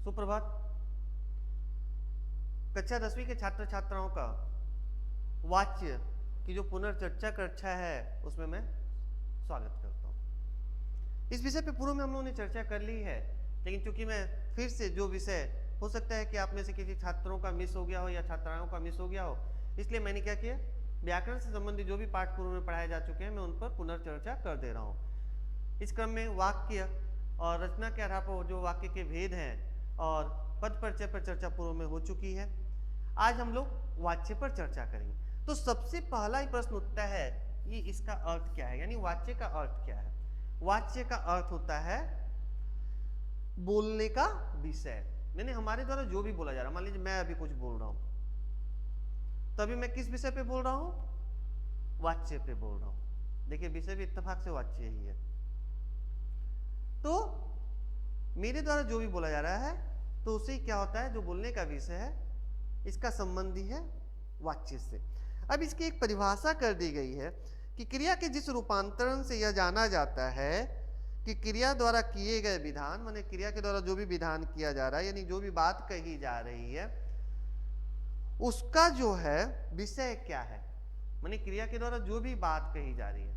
सुप्रभात। कक्षा 10वीं के छात्र छात्राओं का वाच्य की जो पुनर्चर्चा कक्षा है उसमें मैं स्वागत करता हूँ। इस विषय पे पूर्व में हम लोगों ने चर्चा कर ली है, लेकिन चूंकि मैं फिर से जो विषय हो सकता है कि आप में से किसी छात्रों का मिस हो गया हो या छात्राओं का मिस हो गया हो, इसलिए मैंने क्या किया, व्याकरण से संबंधित जो भी पाठ पूर्व में पढ़ाए जा चुके हैं मैं उन पर पुनर्चर्चा कर दे रहा हूँ। इस क्रम में वाक्य और रचना के आधार पर जो वाक्य के भेद हैं और पद परिचय पर चर्चा पूर्व में हो चुकी है। आज हम लोग वाच्य पर चर्चा करेंगे। तो सबसे पहला ही प्रश्न उठता है, ये इसका अर्थ क्या है, यानी वाच्य का अर्थ क्या है। वाच्य का अर्थ होता है बोलने का विषय, यानी हमारे द्वारा जो भी बोला जा रहा है। मान लीजिए मैं अभी कुछ बोल रहा हूं, तभी मैं किस विषय पे बोल रहा हूं, वाच्य पे बोल रहा हूं। देखिए विषय भी इत्तेफाक से वाच्य ही है। तो मेरे द्वारा जो भी बोला जा रहा है तो उसे क्या होता है, जो बोलने का विषय है इसका संबंधी है वाच्य से। अब इसकी एक परिभाषा कर दी गई है कि क्रिया के जिस रूपांतरण से यह जाना जाता है कि क्रिया द्वारा किए गए विधान, माने क्रिया के द्वारा जो भी विधान किया जा रहा है, यानी जो भी बात कही जा रही है उसका जो है विषय क्या है। माने क्रिया के द्वारा जो भी बात कही जा रही है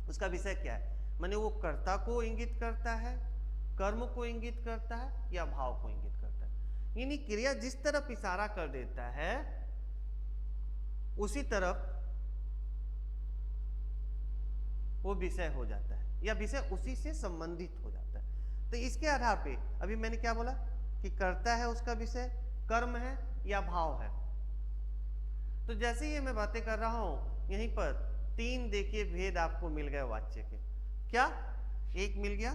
उसका विषय क्या है। माने वो कर्ता को इंगित करता है, कर्म को इंगित करता है या भाव को इंगित करता है। यानी क्रिया जिस तरफ इशारा कर देता है उसी तरफ वो विषय हो जाता है या विषय उसी से संबंधित हो जाता है। तो इसके आधार पे अभी मैंने क्या बोला कि कर्ता है उसका विषय, कर्म है या भाव है। तो जैसे ही मैं बातें कर रहा हूं यहीं पर तीन देखिए भेद आपको मिल गए वाच्य के। क्या एक मिल गया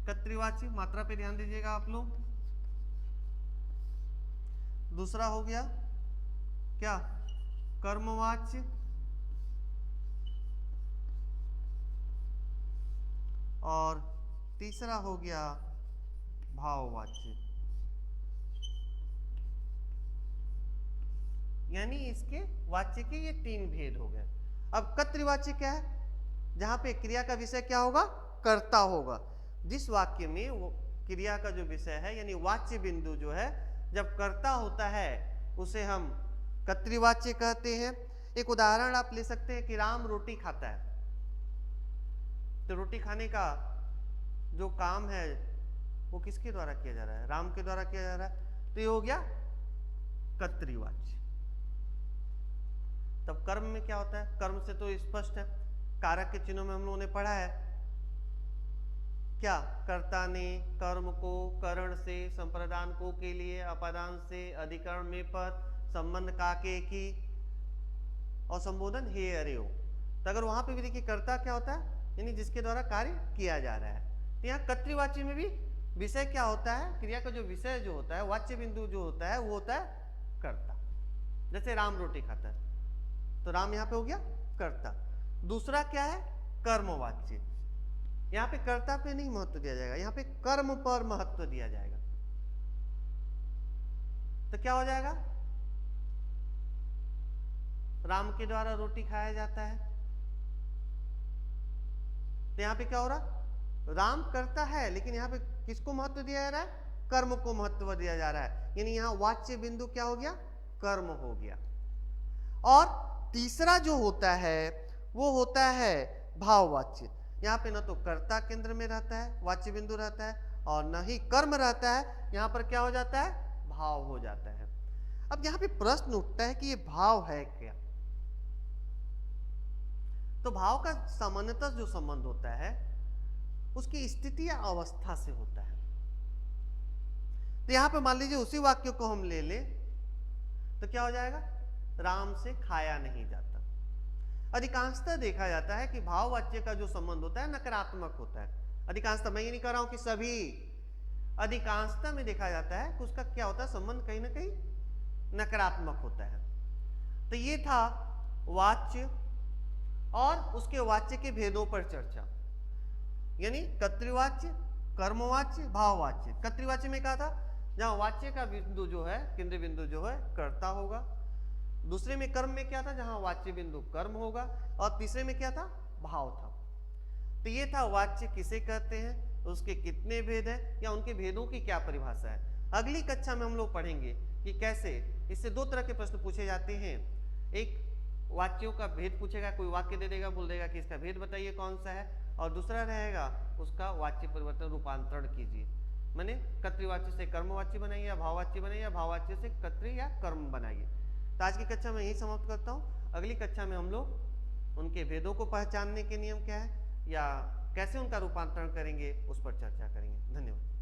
कर्तृवाची, मात्रा पे ध्यान दीजिएगा आप लोग। दूसरा हो गया क्या, कर्मवाच्य। और तीसरा हो गया भाववाच्य। यानी इसके वाच्य के ये तीन भेद हो गए। अब कर्तृवाच्य क्या है, जहां पे क्रिया का विषय क्या होगा, कर्ता होगा। जिस वाक्य में वो क्रिया का जो विषय है यानी वाच्य बिंदु जो है जब कर्ता होता है उसे हम कर्तृवाच्य कहते हैं। एक उदाहरण आप ले सकते हैं कि राम रोटी खाता है, तो रोटी खाने का जो काम है वो किसके द्वारा किया जा रहा है, राम के द्वारा किया जा रहा है। तो ये हो गया कर्तृवाच्य। तब कर्म में क्या होता है, कर्म से तो स्पष्ट है, कारक के चिन्हों में हम लोगों ने पढ़ा है क्या, कर्ता ने कर्म को करण से, संप्रदान को के लिए, अपादान से, अधिकरण में पर, संबंध का के की और संबोधन हे अरे हो। तो अगर वहां पे भी देखिए कर्ता क्या होता है, यानी जिसके द्वारा कार्य किया जा रहा है। तो यहाँ कर्तृवाच्य में भी विषय क्या होता है, क्रिया का जो विषय जो होता है, वाच्य बिंदु जो होता है वो होता है कर्ता। जैसे राम रोटी खाता है तो राम यहाँ पे हो गया कर्ता। दूसरा क्या है, कर्मवाच्य। यहाँ पे कर्ता पे नहीं महत्व दिया जाएगा, यहाँ पे कर्म पर महत्व दिया जाएगा। तो क्या हो जाएगा, राम के द्वारा रोटी खाया जाता है। तो यहाँ पे क्या हो रहा, राम करता है लेकिन यहाँ पे किसको महत्व दिया जा रहा है, कर्म को महत्व दिया जा रहा है। यानी यहाँ वाच्य बिंदु क्या हो गया, कर्म हो गया। और तीसरा जो होता है वो होता है भाववाच्य। यहाँ पे न तो कर्ता केंद्र में रहता है, वाच्य बिंदु रहता है, और न ही कर्म रहता है। यहाँ पर क्या हो जाता है, भाव हो जाता है। अब यहाँ पे प्रश्न उठता है कि ये भाव है क्या। तो भाव का सामान्यतः जो संबंध होता है उसकी स्थिति या अवस्था से होता है। तो यहाँ पे मान लीजिए उसी वाक्य को हम ले ले तो क्या हो जाएगा, राम से खाया नहीं जाता। अधिकांशतः देखा जाता है कि भाववाच्य का जो संबंध होता है नकारात्मक होता है। अधिकांशतः, मैं ये नहीं कह रहा हूं कि सभी, अधिकांशतः में देखा जाता है कि उसका क्या होता है, संबंध कहीं ना कहीं नकारात्मक होता है। तो ये था वाच्य और उसके वाच्य के भेदों पर चर्चा, यानी कर्तृवाच्य, कर्मवाच्य, भाववाच्य। कर्तृवाच्य में कहा था जहां वाच्य का बिंदु जो है, केंद्रीय बिंदु जो है कर्ता होगा। दूसरे में कर्म में क्या था, जहां वाच्य बिंदु कर्म होगा। और तीसरे में क्या था, भाव था। तो ये था वाच्य किसे कहते हैं, उसके कितने भेद हैं, या उनके भेदों की क्या परिभाषा है। अगली कक्षा में हम लोग पढ़ेंगे कि कैसे इससे दो तरह के प्रश्न पूछे जाते हैं। एक वाच्यों का भेद पूछेगा, कोई वाक्य दे देगा, बोल देगा कि इसका भेद बताइए कौन सा है, और दूसरा रहेगा उसका वाच्य परिवर्तन रूपांतरण कीजिए, माने कर्तृवाच्य से कर्मवाच्य बनाइए या भाववाच्य बनाइए, या भाववाच्य से कर्तृ या कर्म बनाइए। तो आज की कक्षा में यही समाप्त करता हूँ। अगली कक्षा में हम लोग उनके भेदों को पहचानने के नियम क्या है या कैसे उनका रूपांतरण करेंगे उस पर चर्चा करेंगे। धन्यवाद।